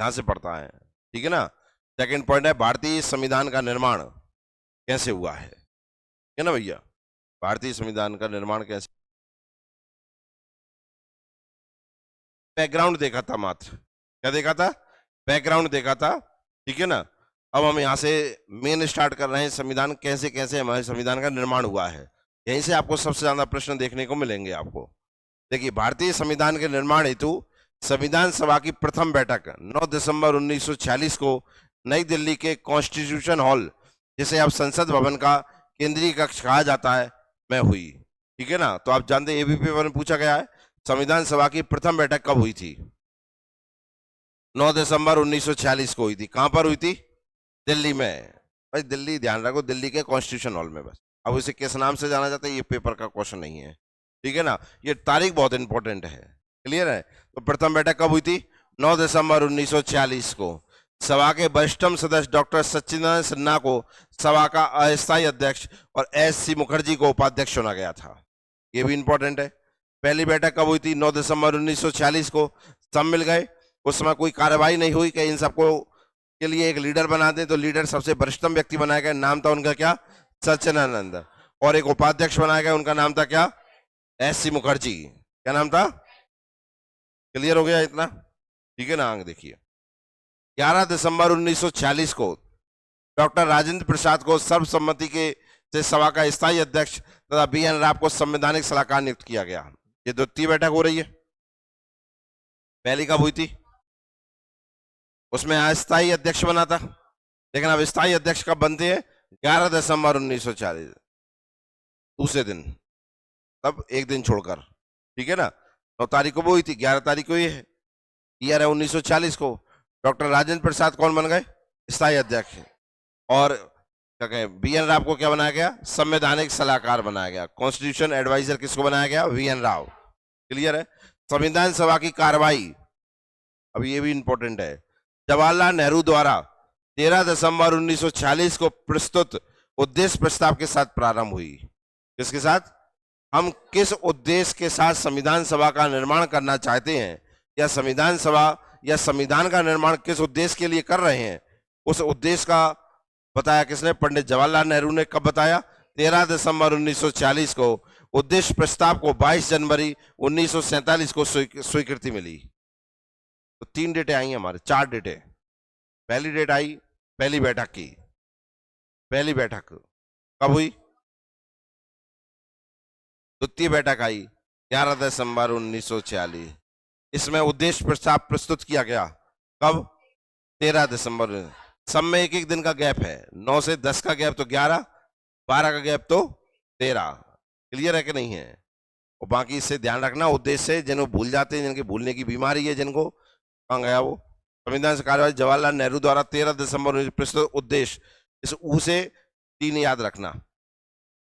ध्यान से पढ़ता है, ठीक है ना। सेकंड पॉइंट है भारतीय संविधान का निर्माण कैसे हुआ है ना भैया। भारतीय संविधान का निर्माण कैसे, बैकग्राउंड देखा था मात्र, क्या देखा था, बैकग्राउंड देखा था, ठीक है ना। अब हम यहाँ से मेन स्टार्ट कर रहे हैं, संविधान कैसे कैसे हमारे संविधान का निर्माण हुआ है। यहीं से आपको सबसे ज्यादा प्रश्न देखने को मिलेंगे आपको। देखिए, भारतीय संविधान के निर्माण हेतु संविधान सभा की प्रथम बैठक 9 दिसंबर 1946 को नई दिल्ली के कॉन्स्टिट्यूशन हॉल, जिसे अब संसद भवन का केंद्रीय कक्ष कहा जाता है, में हुई, ठीक है ना। तो आप जानते हैं एबीपी पेपर में पूछा गया है संविधान सभा की प्रथम बैठक कब हुई थी। 9 दिसंबर 1946 को हुई थी। कहां पर हुई थी, दिल्ली में। भाई दिल्ली ध्यान रखो, दिल्ली के कॉन्स्टिट्यूशन हॉल में। बस अब इसे किस नाम से जाना जाता है ये पेपर का क्वेश्चन नहीं है, ठीक है ना। ये तारीख बहुत इंपॉर्टेंट है, क्लियर है। तो प्रथम बैठक कब हुई थी, 9 दिसंबर 1946 को। सभा के वरिष्ठतम सदस्य डॉक्टर सच्चिदानंद सिन्हा को सभा का अस्थायी अध्यक्ष और एस.सी. मुखर्जी को उपाध्यक्ष चुना गया था, ये भी इंपॉर्टेंट है। पहली बैठक कब हुई थी, 9 दिसंबर 1946 को। सब मिल गए, उस समय कोई कार्रवाई नहीं हुई कि इन सबको के लिए एक लीडर बना दें, तो लीडर सबसे वरिष्ठतम व्यक्ति बनाया गया, नाम था उनका क्या, सच्चिदानंद। और एक उपाध्यक्ष बनाया गया, उनका नाम था क्या, एस.सी. मुखर्जी। क्या नाम था, क्लियर हो गया इतना, ठीक है ना। आगे देखिए, 11 दिसंबर 1946 को डॉक्टर राजेंद्र प्रसाद को सर्वसम्मति के से सभा का स्थायी अध्यक्ष तथा बी.एन. राव को संवैधानिक सलाहकार नियुक्त किया गया। ये द्वितीय बैठक हो रही है। पहली कब हुई थी, उसमें अस्थायी अध्यक्ष बना था, लेकिन अब स्थायी अध्यक्ष कब बनते हैं, 11 दिसंबर 1940, दूसरे दिन, तब एक दिन छोड़कर, ठीक है ना। 9 तारीख को वो हुई थी, 11 तारीख को ये है, ईयर है 1940 को। डॉक्टर राजेंद्र प्रसाद कौन बन गए, स्थायी अध्यक्ष। और क्या कहें, बी.एन. राव को क्या बनाया गया, संवैधानिक सलाहकार बनाया गया। कॉन्स्टिट्यूशन एडवाइजर किसको बनाया गया, वी.एन. राव, क्लियर है। संविधान सभा की कार्रवाई, अब ये भी इंपॉर्टेंट है, जवाहरलाल नेहरू द्वारा 13 दिसंबर 1946 को प्रस्तुत उद्देश्य प्रस्ताव के साथ प्रारंभ हुई। किसके साथ, हम किस उद्देश्य के साथ संविधान सभा का निर्माण करना चाहते हैं, या संविधान सभा या संविधान का निर्माण किस उद्देश्य के लिए कर रहे हैं, उस उद्देश्य का बताया किसने, पंडित जवाहरलाल नेहरू ने। कब बताया, 13 दिसंबर 1940 को। उद्देश्य प्रस्ताव को 22 जनवरी 1947 को स्वीकृति मिली। तो 3 डेटें आई हमारे, 4 डेटें। पहली डेट आई पहली बैठक की, पहली बैठक कब हुई, द्वितीय बैठक आई 11 दिसंबर 1946। इसमें उद्देश्य प्रस्ताव प्रस्तुत किया गया कब, 13 दिसंबर। सब में एक एक दिन का गैप है, 9 से 10 का गैप तो 11, 12 का गैप तो 13, क्लियर है कि नहीं है। और बाकी इससे ध्यान रखना, उद्देश्य से जिनको भूल जाते हैं, जिनके भूलने की बीमारी है, जिनको कहाँ गया वो। संविधान से कार्यवाही जवाहरलाल नेहरू द्वारा 13 दिसंबर प्रस्तुत उद्देश्य, इस ऊ से 3 याद रखना,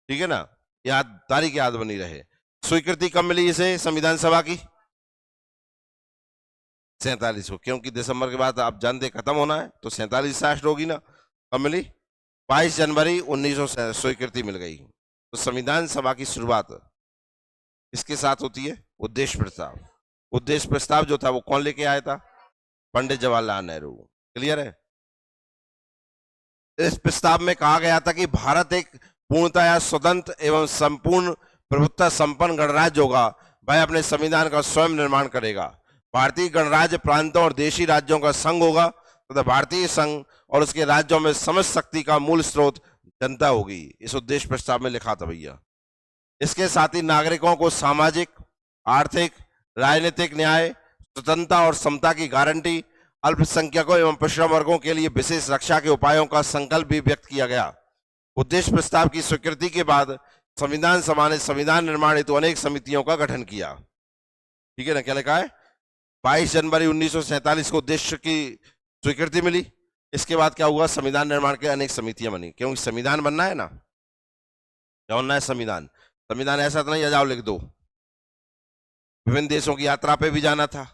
ठीक है ना, याद तारीख याद बनी रहे। स्वीकृति कब मिली इसे संविधान सभा की, 47 को, क्योंकि दिसंबर के बाद आप जानते खत्म होना है, तो 47 स्टार्ट होगी ना। कब मिली, 22 जनवरी 1900 स्वीकृति मिल गई। तो संविधान सभा की शुरुआत इसके साथ होती है, उद्देश्य प्रस्ताव। उद्देश्य प्रस्ताव जो था वो कौन लेके आया था, पंडित जवाहरलाल नेहरू, क्लियर है। इस प्रस्ताव में कहा गया था कि भारत एक पूर्णतया स्वतंत्र एवं संपूर्ण प्रभुत्व संपन्न गणराज्य होगा, वह अपने संविधान का स्वयं निर्माण करेगा। भारतीय गणराज्य प्रांतों और देशी राज्यों का संघ होगा तथा भारतीय संघ और उसके राज्यों में समस्त शक्ति का मूल स्रोत जनता होगी। इस उद्देश्य प्रस्ताव में लिखा था भैया। इसके साथ ही नागरिकों को सामाजिक, आर्थिक, राजनीतिक न्याय, स्वतंत्रता और समता की गारंटी, अल्पसंख्यकों एवं पिछड़ा वर्गों के लिए विशेष रक्षा के उपायों का संकल्प भी व्यक्त किया गया। उद्देश्य प्रस्ताव की स्वीकृति के बाद संविधान सभा ने संविधान निर्माण हेतु अनेक समितियों का गठन किया, ठीक है ना। क्या लिखा है, 22 जनवरी 1947 को उद्देश्य की स्वीकृति मिली। इसके बाद क्या हुआ, संविधान निर्माण के अनेक समितियां बनी, क्योंकि संविधान बनना है ना, क्या बनना है, संविधान। संविधान ऐसा तो नहीं जाओ लिख दो, विभिन्न देशों की यात्रा पे भी जाना था,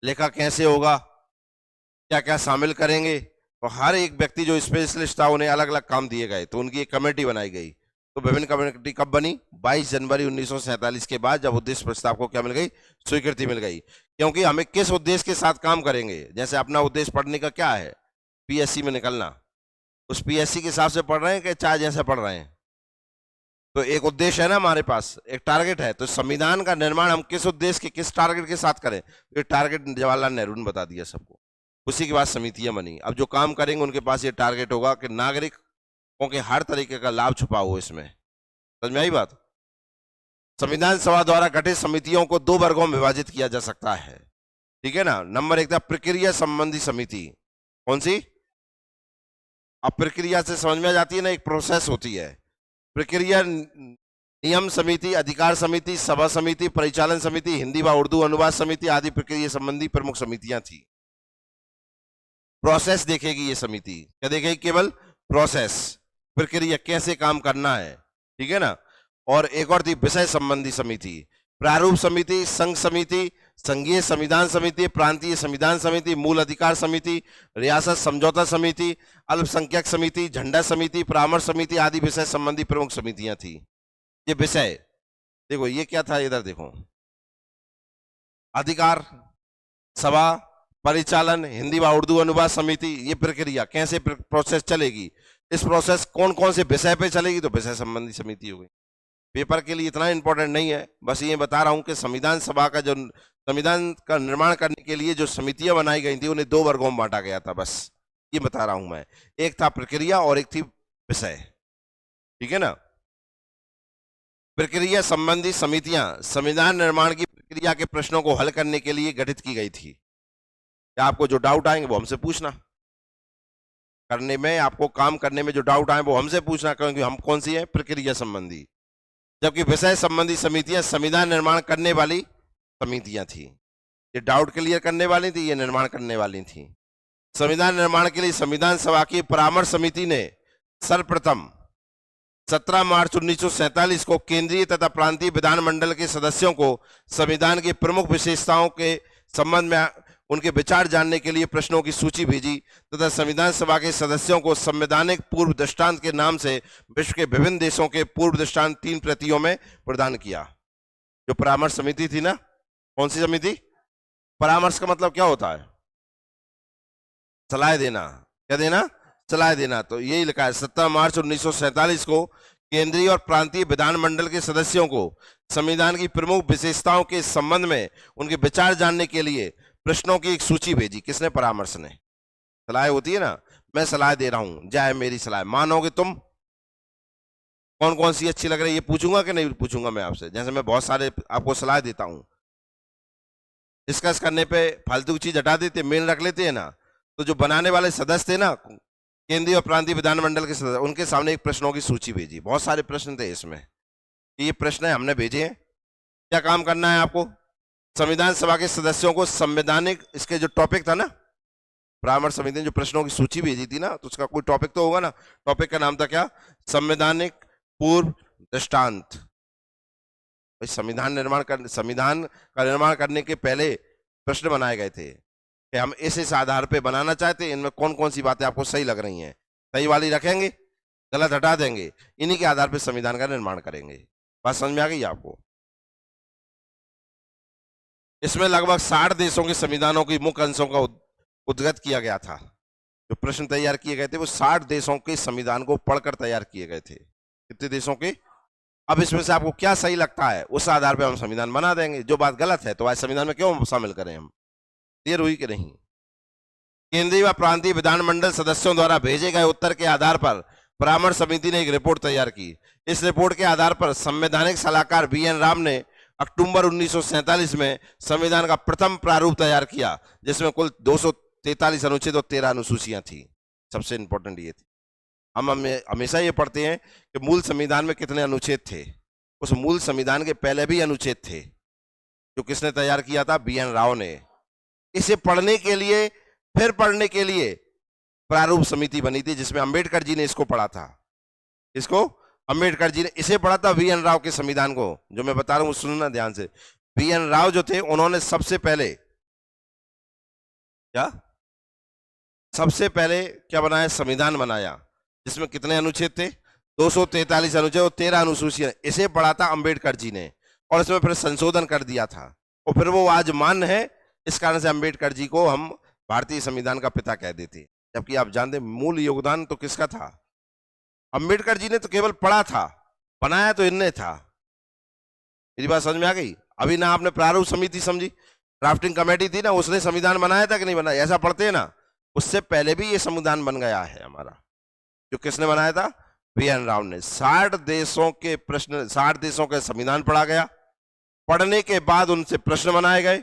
लेखा कैसे होगा, क्या क्या शामिल करेंगे, तो हर एक व्यक्ति जो स्पेशलिस्ट था उन्हें अलग अलग काम दिए गए, तो उनकी एक कमेटी बनाई गई। तो विभिन्न कमेटी कब बनी, 22 जनवरी 1947 के बाद, जब उद्देश्य प्रस्ताव को क्या मिल गई, स्वीकृति मिल गई। क्योंकि हमें किस उद्देश्य के साथ काम करेंगे, जैसे अपना उद्देश्य पढ़ने का क्या है, पीएससी में निकलना, उस पीएससी के हिसाब से पढ़ रहे हैं कि चाहे जैसे पढ़ रहे हैं, तो एक उद्देश्य है ना हमारे पास, एक टारगेट है। तो संविधान का निर्माण हम किस उद्देश्य के, किस टारगेट के साथ करें, ये टारगेट जवाहरलाल नेहरू ने बता दिया सबको। उसी के बाद समितियां बनी। अब जो काम करेंगे उनके पास ये टारगेट होगा कि नागरिकों के हर तरीके का लाभ छुपा हो इसमें। समझ में आई बात? संविधान सभा द्वारा गठित समितियों को 2 वर्गों में विभाजित किया जा सकता है, ठीक है ना। नंबर 1 था प्रक्रिया संबंधी समिति। कौन सी? अब प्रक्रिया से समझ में आ जाती है ना, एक प्रोसेस होती है। प्रक्रिया नियम समिति, अधिकार समिति, सभा समिति, परिचालन समिति, हिंदी व उर्दू अनुवाद समिति आदि प्रक्रिया संबंधी प्रमुख समितियां थी। प्रोसेस देखेगी ये समिति, क्या देखेगी? केवल प्रोसेस, प्रक्रिया, कैसे काम करना है, ठीक है ना। और एक और थी विषय संबंधी समिति, प्रारूप समिति, संघ समिति, संघीय संविधान समिति, प्रांतीय संविधान समिति, मूल अधिकार समिति, रियासत समझौता समिति, अल्पसंख्यक समिति, झंडा समिति, परामर्श समिति आदि विषय संबंधी प्रमुख समितियां थी। ये विषय देखो, ये क्या था, इधर देखो, अधिकार, सभा, परिचालन, हिंदी व उर्दू अनुवाद समिति, ये प्रक्रिया कैसे प्रोसेस चलेगी, इस प्रोसेस कौन कौन से विषय पे चलेगी, तो विषय संबंधी समिति हो गई। पेपर के लिए इतना इंपॉर्टेंट नहीं है, बस ये बता रहा हूं कि संविधान सभा का जो संविधान का निर्माण करने के लिए जो समितियां बनाई गई थी उन्हें 2 वर्गों में बांटा गया था, बस ये बता रहा हूं मैं। एक था प्रक्रिया और एक थी विषय, ठीक है ना। प्रक्रिया संबंधी समितियां संविधान निर्माण की प्रक्रिया के प्रश्नों को हल करने के लिए गठित की गई थी। या आपको जो डाउट आएंगे वो हमसे पूछना, करने में, आपको काम करने में जो डाउट आए वो हमसे पूछना, क्योंकि हम कौन सी है, प्रक्रिया संबंधी। जबकि विषय संबंधी समितियां संविधान निर्माण करने वाली समितियां थी, ये डाउट क्लियर करने वाली थी, ये निर्माण करने वाली थी। संविधान निर्माण के लिए संविधान सभा की परामर्श समिति ने सर्वप्रथम 17 मार्च 1947 को केंद्रीय तथा प्रांतीय विधानमंडल के सदस्यों को संविधान की प्रमुख विशेषताओं के संबंध में उनके विचार जानने के लिए प्रश्नों की सूची भेजी तथा संविधान सभा के सदस्यों को संवैधानिक पूर्व दृष्टांत के नाम से विश्व के विभिन्न देशों के पूर्व दृष्टांत 3 प्रतियों में प्रदान किया। जो परामर्श समिति थी ना, कौन सी समिति? परामर्श का मतलब क्या होता है? सलाह देना। क्या देना? सलाह देना। तो यही लिखा है, 17 मार्च 1947 को केंद्रीय और प्रांतीय विधानमंडल के सदस्यों को संविधान की प्रमुख विशेषताओं के संबंध में उनके विचार जानने के लिए प्रश्नों की एक सूची भेजी। किसने? परामर्श ने। सलाह होती है ना, मैं सलाह दे रहा हूं, जाए मेरी सलाह, मानोगे तुम? कौन कौन सी अच्छी लग रही है, ये पूछूंगा कि नहीं पूछूंगा मैं आपसे। जैसे मैं बहुत सारे आपको सलाह देता हूं, डिस्कस करने पे फालतू चीज हटा देते, मेल रख लेते हैं ना, तो जो बनाने वाले सदस्य थे ना, केंद्रीय और प्रांतीय विधानमंडल के सदस्य, उनके सामने एक प्रश्नों की सूची भेजी। बहुत सारे प्रश्न थे इसमें, ये प्रश्न हमने भेजे हैं। क्या काम करना है आपको? संविधान सभा के सदस्यों को संवैधानिक, इसके जो टॉपिक था ना, परामर्श समिति ने जो प्रश्नों की सूची भेजी थी ना, तो उसका कोई टॉपिक तो होगा ना। टॉपिक का नाम था क्या? संवैधानिक पूर्व दृष्टांत। संविधान का निर्माण करने के पहले प्रश्न बनाए गए थे कि हम इस आधार पे बनाना चाहते हैं, इनमें कौन कौन सी बातें आपको सही लग रही हैं, सही वाली रखेंगे, गलत हटा देंगे, इन्हीं के आधार पे संविधान का निर्माण करेंगे। बात समझ में आ गई आपको? इसमें लगभग 60 देशों के संविधानों की मुख्य अंशों का उद्गत किया गया था। जो प्रश्न तैयार किए गए थे वो 60 देशों के संविधान को पढ़कर तैयार किए गए थे। कितने देशों के? अब इसमें से आपको क्या सही लगता है उस आधार पे हम संविधान बना देंगे। जो बात गलत है तो आज संविधान में क्यों शामिल करें हम? क्लियर हुई कि नहीं? केंद्रीय व प्रांतीय विधानमंडल सदस्यों द्वारा भेजे गए उत्तर के आधार पर परामर्श समिति ने एक रिपोर्ट तैयार की। इस रिपोर्ट के आधार पर संवैधानिक सलाहकार BN राव ने अक्टूबर 1947 में संविधान का प्रथम प्रारूप तैयार किया, जिसमें कुल 243 अनुच्छेद और 13 अनुसूचियां थी। सबसे इंपॉर्टेंट ये थी, हम हमेशा ये पढ़ते हैं कि मूल संविधान में कितने अनुच्छेद थे। उस मूल संविधान के पहले भी अनुच्छेद थे, जो किसने तैयार किया था? BN राव ने। इसे पढ़ने के लिए, फिर पढ़ने के लिए प्रारूप समिति बनी थी, जिसमें अंबेडकर जी ने इसको पढ़ा था। इसको अंबेडकर जी ने इसे पढ़ा था, BN राव के संविधान को। जो मैं बता रहा हूं सुनना ध्यान से। BN राव जो थे, उन्होंने सबसे पहले क्या बनाया? संविधान बनाया, जिसमें कितने अनुच्छेद थे? 243 अनुच्छेद और 13 अनुसूचियां, इसे पढ़ा था अंबेडकर जी ने और इसमें फिर संशोधन कर दिया था और फिर वो आज मान्य है। इस कारण से अंबेडकर जी को हम भारतीय संविधान का पिता कह देते, जबकि आप जानते मूल योगदान तो किसका था? अंबेडकर जी ने तो केवल पढ़ा था, बनाया तो इनने था। मेरी बात समझ में आ गई? अभी ना आपने प्रारूप समिति समझी, ड्राफ्टिंग कमेटी थी ना, उसने संविधान बनाया था कि नहीं बनाया? ऐसा पढ़ते हैं ना, उससे पहले भी ये संविधान बन गया है हमारा। जो किसने बनाया था? वी.एन. राव ने। 60 देशों के प्रश्न, 60 देशों के संविधान पढ़ा गया, पढ़ने के बाद उनसे प्रश्न बनाए गए,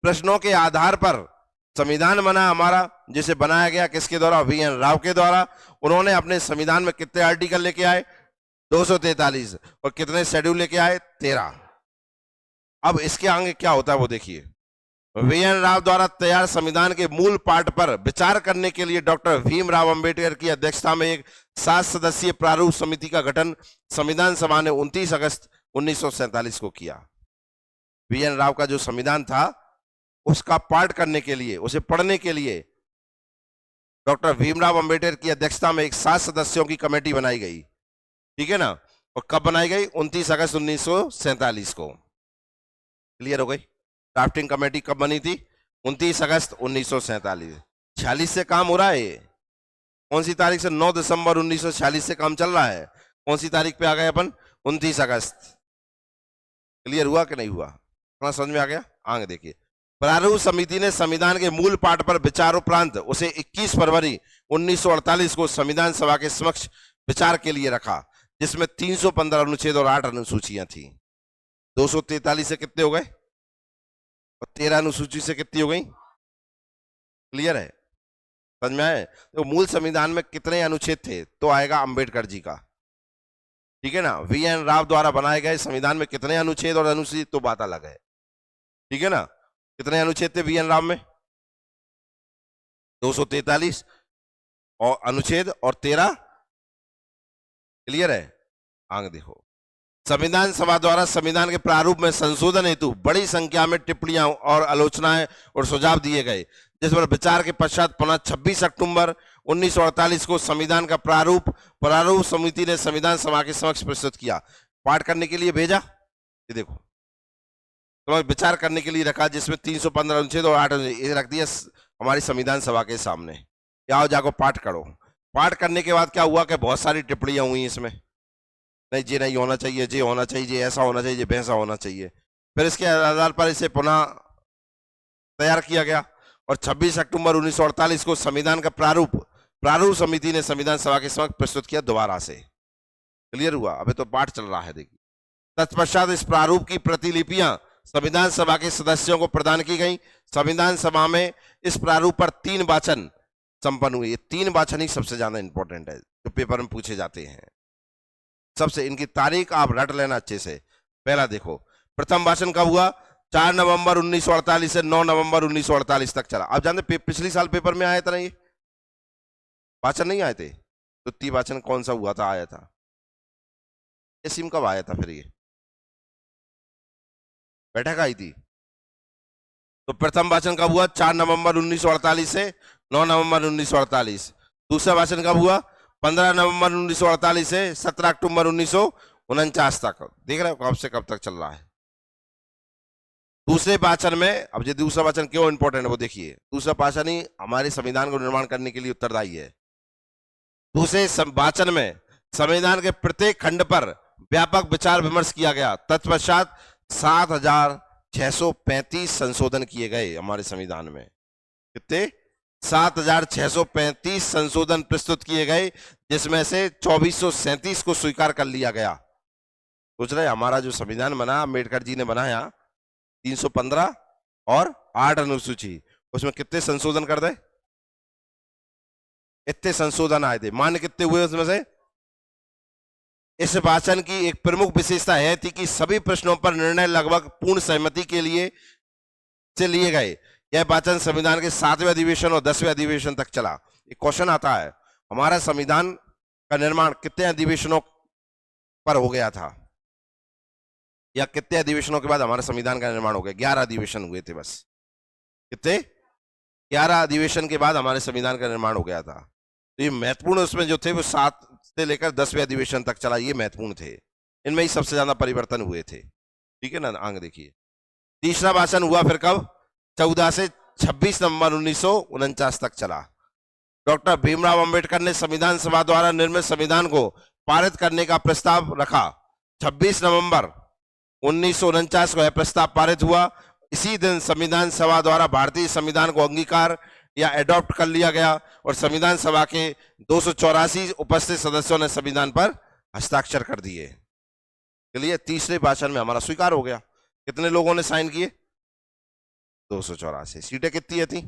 प्रश्नों के आधार पर संविधान बना हमारा, जिसे बनाया गया किसके द्वारा? वी.एन. राव के द्वारा। उन्होंने अपने संविधान में कितने आर्टिकल लेके आए? 243। और कितने शेड्यूल लेके आए? 13। अब इसके आगे क्या होता है वो देखिए। वी.एन. राव द्वारा तैयार संविधान के मूल पाठ पर विचार करने के लिए डॉक्टर भीमराव अंबेडकर की अध्यक्षता में एक 7 सदस्यीय प्रारूप समिति का गठन संविधान सभा ने 29 अगस्त 1947 को किया। वी.एन. राव का जो संविधान था उसका पाठ करने के लिए, उसे पढ़ने के लिए डॉक्टर भीमराव अंबेडकर की अध्यक्षता में एक 7 सदस्यों की कमेटी बनाई गई, ठीक है ना? और कब बनाई गई? 29 अगस्त 1947 को। क्लियर हो गई? ड्राफ्टिंग कमेटी कब बनी थी? 29 अगस्त 1947। 46 से काम हो रहा है ये। कौन सी तारीख से? 9 दिसंबर 1946 से काम चल रहा है। कौन सी तारीख पे आ गए अपन? 29 अगस्त। क्लियर हुआ कि नहीं हुआ? थोड़ा समझ में आ गया? आगे देखिए। प्रारूप समिति ने संविधान के मूल पाठ पर विचार उपरांत उसे 21 फरवरी 1948 को संविधान सभा के समक्ष विचार के लिए रखा, जिसमें 315 अनुच्छेद और 8 अनुसूचियां थी। 243 से कितने हो गए? और 13 अनुसूची से कितनी हो गई? क्लियर है? समझ में आए? तो मूल संविधान में कितने अनुच्छेद थे? तो आएगा अंबेडकर जी का, ठीक है ना? वी.एन. राव द्वारा बनाए गए संविधान में कितने अनुच्छेद और अनुसूचित तो बात अलग है, ठीक है ना? कितने अनुच्छेद थे वी.एन. राव में? 243 और अनुच्छेद और 13। क्लियर है? आगे देखो। संविधान सभा द्वारा संविधान के प्रारूप में संशोधन हेतु बड़ी संख्या में टिप्पणियां और आलोचनाएं और सुझाव दिए गए, जिस पर विचार के पश्चात पुनः 26 अक्टूबर 1948 को संविधान का प्रारूप समिति ने संविधान सभा के समक्ष प्रस्तुत किया। पाठ करने के लिए भेजा, ये देखो, तो विचार करने के लिए रखा, जिसमें 315 अनुच्छेद और 8 अनुच्छेद रख दिया हमारी संविधान सभा के सामने। आओ जाको पाठ करो। पाठ करने के बाद क्या हुआ कि बहुत सारी टिप्पणियां हुई इसमें, नहीं जी नहीं होना चाहिए, जी होना चाहिए, जी ऐसा होना चाहिए, जी वैसा होना चाहिए। फिर इसके आधार पर इसे पुनः तैयार किया गया और 26 अक्टूबर 1948 को संविधान का प्रारूप समिति ने संविधान सभा के समक्ष प्रस्तुत किया दोबारा से। क्लियर हुआ? अभी तो पाठ चल रहा है, देखिए। तत्पश्चात इस प्रारूप की प्रतिलिपियां संविधान सभा के सदस्यों को प्रदान की गई। संविधान सभा में इस प्रारूप पर 3 वाचन संपन्न हुए। ये 3 वाचन ही सबसे ज्यादा इंपॉर्टेंट है, जो पेपर में पूछे जाते हैं। सबसे इनकी तारीख आप रट लेना अच्छे से। पहला देखो, प्रथम वाचन कब हुआ? 4 नवंबर 1948 से 9 नवंबर 1948 तक चला। आप जानते पिछले साल पेपर में आया था ना, ये वाचन नहीं आए थे? तो 3 वाचन कौन सा हुआ था, आया था? ये सिम कब आया था? फिर ये बैठक आई थी। तो प्रथम वाचन कब हुआ? 4 नवंबर 1948 से 9 नवंबर 1948। दूसरा वाचन कब हुआ? 15 नवंबर 1948 से 17 अक्टूबर 1949 तक। देख रहे हो कब से कब तक चल रहा है। दूसरे वाचन में, अब ये दूसरा वाचन क्यों इंपॉर्टेंट है वो देखिए। दूसरा वाचन ही हमारे संविधान को निर्माण करने के लिए उत्तरदायी है। दूसरे वाचन में संविधान के प्रत्येक खंड पर व्यापक विचार विमर्श किया गया। तत्पश्चात 7,635 संशोधन किए गए हमारे संविधान में। कितने? 7,635 संशोधन प्रस्तुत किए गए, जिसमें से 2437 को स्वीकार कर लिया गया। सोच रहे हमारा जो संविधान बना, अम्बेडकर जी ने बनाया, 315 और 8 अनुसूची, उसमें कितने संशोधन कर दे? इतने संशोधन आए थे। मान कितने हुए उसमें से? इस वाचन की एक प्रमुख विशेषता है थी कि सभी प्रश्नों पर निर्णय लगभग पूर्ण सहमति के लिए से लिए गए। यह वाचन संविधान के 7वें अधिवेशन और 10वें अधिवेशन तक चला। एक क्वेश्चन आता है, हमारा संविधान का निर्माण कितने अधिवेशनों पर हो गया था, या कितने अधिवेशनों के बाद हमारे संविधान का निर्माण हो गया? 11 अधिवेशन हुए थे बस। कितने? 11 अधिवेशन के बाद हमारे संविधान का निर्माण हो गया था। तो ये महत्वपूर्ण उसमें जो थे वो 7 से लेकर 10वें अधिवेशन तक चला, ये महत्वपूर्ण थे, इनमें ही सबसे ज्यादा परिवर्तन हुए थे। ठीक है ना, आगे देखिए। तीसरा भाषण हुआ फिर कब? 14 से 26 नवंबर 1949 तक चला। डॉक्टर भीमराव अंबेडकर ने संविधान सभा द्वारा निर्मित संविधान को पारित करने का प्रस्ताव रखा। 26 नवंबर 1949 को यह प्रस्ताव पारित हुआ। इसी दिन संविधान सभा द्वारा भारतीय संविधान को अंगीकार या एडॉप्ट कर लिया गया और संविधान सभा के 284 उपस्थित सदस्यों ने संविधान पर हस्ताक्षर कर दिए। चलिए, तीसरे भाषण में हमारा स्वीकार हो गया। कितने लोगों ने साइन किए? 284। सीटें कितनी थी?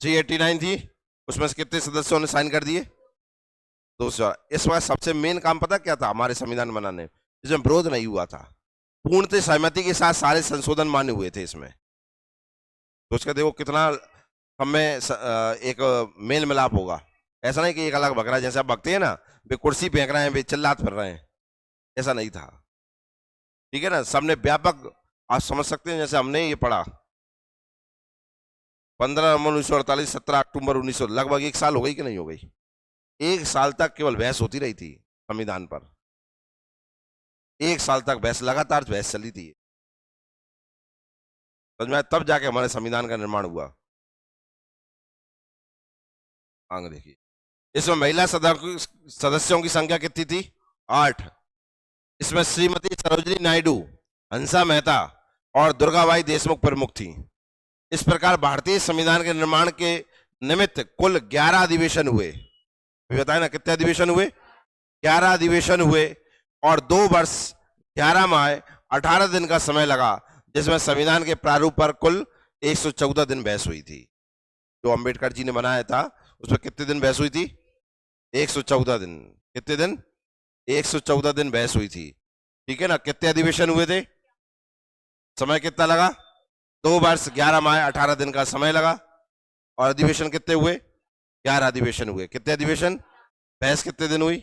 389 थी। उसमें से कितने सदस्यों ने साइन कर दिए? 200। इस बार सबसे मेन काम पता क्या था हमारे संविधान बनाने, इसमें विरोध नहीं हुआ था, पूर्णतः सहमति के साथ सारे संशोधन मान्य हुए थे इसमें। तो उसका देखो कितना हमें एक मेल मिलाप होगा। ऐसा नहीं कि एक अलग भग रहा है, जैसे आप भगते हैं ना, वे कुर्सी फेंक रहे हैं, वे चिल्लात फिर रहे हैं, ऐसा नहीं था। ठीक है ना, सबने व्यापक, आप समझ सकते हैं, जैसे हमने ये पढ़ा 15 नवंबर 1948, 17 अक्टूबर 1900, लगभग 1 साल हो गई कि नहीं हो गई? 1 साल तक केवल बहस होती रही थी संविधान पर। 1 साल तक बहस, लगातार बहस चली थी, समझ में? तब जाके हमारे संविधान का निर्माण हुआ। आगे देखिए, इसमें महिला सदस्यों की संख्या कितनी थी? 8। इसमें श्रीमती सरोजिनी नायडू, हंसा मेहता और दुर्गाबाई देशमुख प्रमुख थी। इस प्रकार भारतीय संविधान के निर्माण के निमित्त कुल 11 अधिवेशन हुए। बताए ना कितने अधिवेशन हुए? 11 अधिवेशन हुए और 2 वर्ष 11 माह 18 दिन का समय लगा, जिसमें संविधान के प्रारूप पर कुल 114 दिन बहस हुई थी। जो अंबेडकर जी ने बनाया था उसमें कितने दिन बहस हुई थी? 114 दिन। कितने दिन? 114 दिन बहस हुई थी। ठीक है ना। कितने अधिवेशन हुए थे? समय कितना लगा? 2 वर्ष 11 माह 18 दिन का समय लगा। और अधिवेशन कितने हुए? 11 अधिवेशन हुए। कितने अधिवेशन? बहस कितने दिन हुई?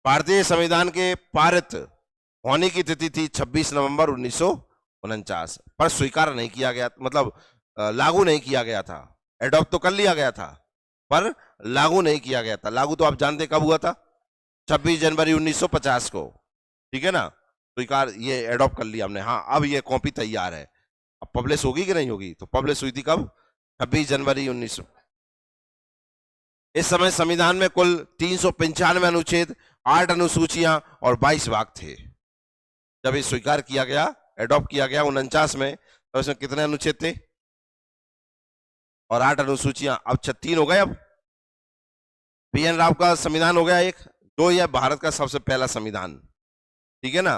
भारतीय संविधान के पारित होने की तिथि थी 26 नवंबर 1949, पर स्वीकार नहीं किया गया, मतलब लागू नहीं किया गया था। एडॉप्ट तो कर लिया गया था पर लागू नहीं किया गया था। लागू तो आप जानते कब हुआ था? 26 जनवरी 1950 को। ठीक है ना। स्वीकार, ये एडॉप्ट कर लिया हमने। हाँ, अब ये कॉपी तैयार है। अब पब्लिश होगी कि नहीं होगी? तो पब्लिश हुई थी कब? 26 जनवरी 1900। इस समय संविधान में कुल 395 अनुच्छेद, 8 अनुसूचियां और 22 भाग थे। जब ये स्वीकार किया गया, एडॉप्ट किया गया 49 में, तो इसमें कितने अनुच्छेद थे और 8 अनुसूचियां? अब 3 हो गए। अब BN राव का संविधान हो गया एक, जो यह भारत का सबसे पहला संविधान। ठीक है ना।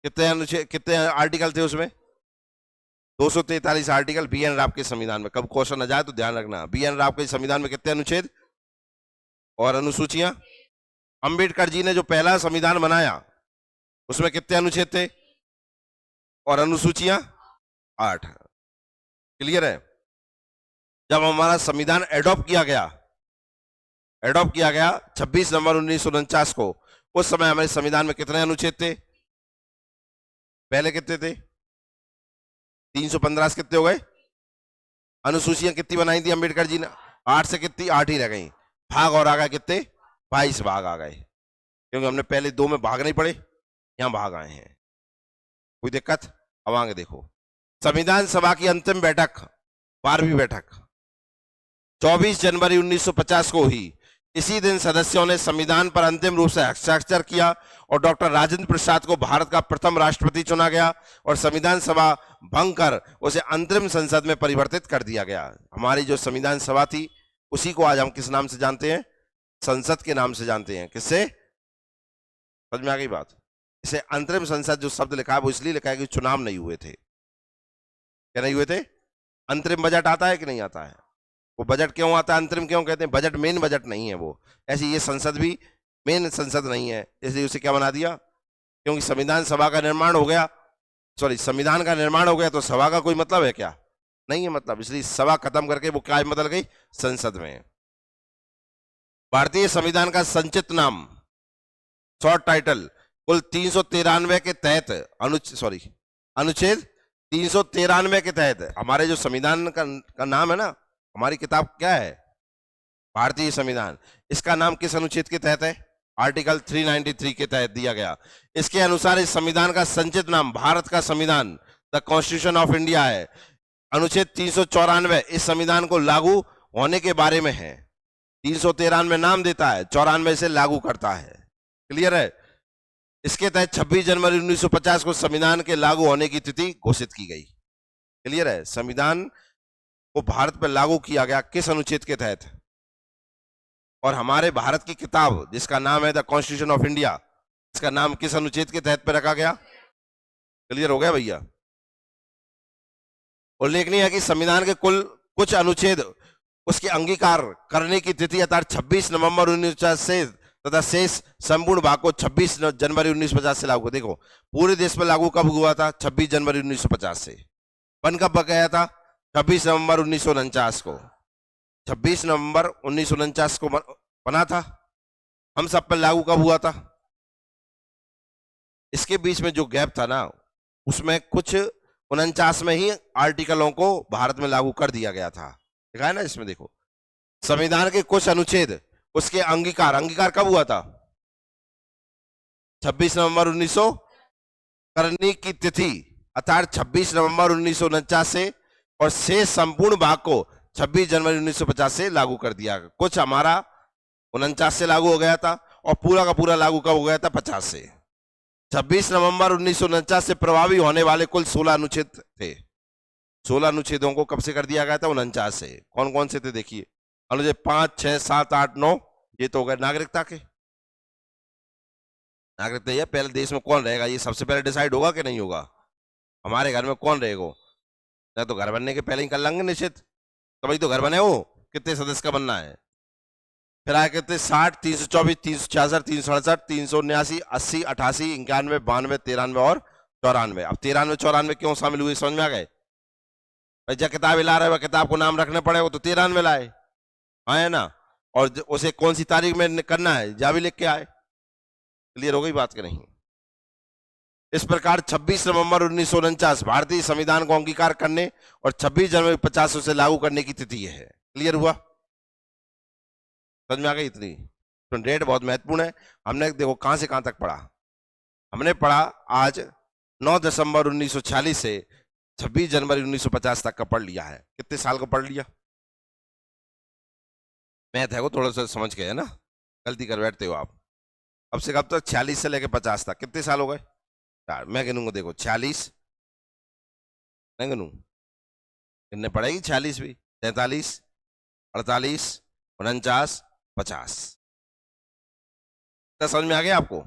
कितने अनुच्छेद, कितने आर्टिकल थे उसमें? 243 आर्टिकल BN राव के संविधान में। कब क्वेश्चन आ जाए तो ध्यान रखना, BN राव के संविधान में कितने अनुच्छेद और अनुसूचियां? अंबेडकर जी ने जो पहला संविधान बनाया उसमें कितने अनुच्छेद थे और अनुसूचियां? 8। क्लियर है। जब हमारा संविधान एडॉप्ट किया गया 26 नवंबर 1949 को, उस समय हमारे संविधान में कितने अनुच्छेद थे? पहले कितने थे? 315 कितने हो गए? अनुसूचियां कितनी बनाई थी अंबेडकर जी ने? 8 से कितनी? 8 ही रह गई। भाग और आ गए कितने? 22 भाग आ गए, क्योंकि हमने पहले 2 में भाग नहीं पड़े, यहां भाग आए हैं। कोई दिक्कत? अब आगे देखो। संविधान सभा की अंतिम बैठक, 12वीं बैठक 24 जनवरी 1950 को हुई। इसी दिन सदस्यों ने संविधान पर अंतिम रूप से हस्ताक्षर किया और डॉक्टर राजेंद्र प्रसाद को भारत का प्रथम राष्ट्रपति चुना गया और संविधान सभा भंग कर उसे अंतरिम संसद में परिवर्तित कर दिया गया। हमारी जो संविधान सभा थी उसी को आज हम किस नाम से जानते हैं? संसद के नाम से जानते हैं। किससे? समझ में आ गई बात? इसे अंतरिम संसद जो शब्द लिखा है वो इसलिए लिखा है कि चुनाव नहीं हुए थे। क्या नहीं हुए थे? अंतरिम बजट आता है कि नहीं आता है? वो बजट क्यों आता है? अंतरिम क्यों कहते हैं? बजट मेन बजट नहीं है वो। ऐसे ये संसद भी मेन संसद नहीं है, इसलिए उसे क्या बना दिया? क्योंकि संविधान सभा का निर्माण हो गया, सॉरी संविधान का निर्माण हो गया तो सभा का कोई मतलब है क्या? नहीं है मतलब। इसलिए सभा खत्म करके वो क्या बदल गई? संसद में। भारतीय संविधान का संक्षिप्त नाम, शॉर्ट टाइटल, कुल 393 के तहत अनुच्छेद 393 के तहत हमारे जो संविधान का नाम है ना, हमारी किताब क्या है? भारतीय संविधान। इसका नाम किस अनुच्छेद के तहत है? आर्टिकल 393 के तहत दिया गया। इसके अनुसार इस संविधान का संचित नाम भारत का संविधान, द कॉन्स्टिट्यूशन ऑफ इंडिया है। अनुच्छेद 394 इस संविधान को लागू होने के बारे में है। 393 नाम देता है, 94 से लागू करता है। क्लियर है? इसके तहत 26 जनवरी 1950 को संविधान के लागू होने की तिथि घोषित की गई। क्लियर है? संविधान को भारत पर लागू किया गया किस अनुच्छेद के तहत? और हमारे भारत की किताब जिसका नाम है द कॉन्स्टिट्यूशन ऑफ इंडिया, इसका नाम किस अनुच्छेद के तहत पर रखा गया? क्लियर हो गया भैया? उल्लेखनीय है कि संविधान के कुल कुछ अनुच्छेद उसके अंगीकार करने की तिथि अर्थात 26 नवंबर 1950 से तथा शेष संपूर्ण भाग को 26 जनवरी 1950 से लागू। देखो पूरे देश पर लागू कब हुआ था? 26 जनवरी 1950 से। बन कब गया था? 26 नवंबर 1949 को। 26 नवंबर 1949 को बना था। हम सब पर लागू कब हुआ था? इसके बीच में जो गैप था ना, उसमें कुछ 49 में ही आर्टिकलों को भारत में लागू कर दिया गया था। देखा है ना इसमें? देखो संविधान के कुछ अनुच्छेद उसके अंगीकार कब हुआ था? 26 नवंबर 1900 करने की तिथि अर्थात 26 नवंबर 1949 से, और शेष संपूर्ण भाग को 26 जनवरी 1950 से लागू कर दिया। कुछ हमारा 49 से लागू हो गया था और पूरा का पूरा लागू कब हो गया था? 50 से। 26 नवंबर 1949 से प्रभावी होने वाले कुल 16 अनुच्छेद थे। 16 अनुच्छेदों को कब से कर दिया गया था? 49 से। कौन कौन से थे देखिए? अनुच्छेद 5, 6, 7, 8, 9 ये तो हो गए नागरिकता के। नागरिकता ये पहले देश में कौन रहेगा ये सबसे पहले डिसाइड होगा कि नहीं होगा? हमारे घर में कौन रहेगा? ना तो घर बनने के पहले ही कर लेंगे निश्चित, तो भाई तो घर बने हो कितने सदस्य का बनना है। फिर आए कितने? 60, 324, 366, 367, 379, 80, 88, 91, 92, 93 और 94। अब 93, 94 क्यों शामिल हुए समझ में आ गए? भाई जब किताबें ला रहे हो किताब को नाम रखने पड़े, वो तो 93 लाए आए ना, और उसे कौन सी तारीख में करना है जा भी लिख के आए। क्लियर हो गई बात कि नहीं? इस प्रकार 26 नवंबर 1949 भारतीय संविधान को अंगीकार करने और 26 जनवरी 50 से लागू करने की तिथि है। क्लियर हुआ? समझ में आ गई इतनी? तो डेट बहुत महत्वपूर्ण है। हमने देखो कहां से कहां तक पढ़ा। हमने पढ़ा आज 9 दिसंबर 1946 से 26 जनवरी 1950 तक का पढ़ लिया है। कितने साल का पढ़ लिया? मैथ है वो थोड़ा सा समझ गए है ना, गलती कर बैठते हो आप। अब से कब तक? 46 से लेकर 50 तक कितने साल हो गए? मैं गिनूंगा, देखो 46 मैं गिनू, गिनने पड़ेगी 46 भी, 43, 48, 49, 50। समझ में आ गया आपको?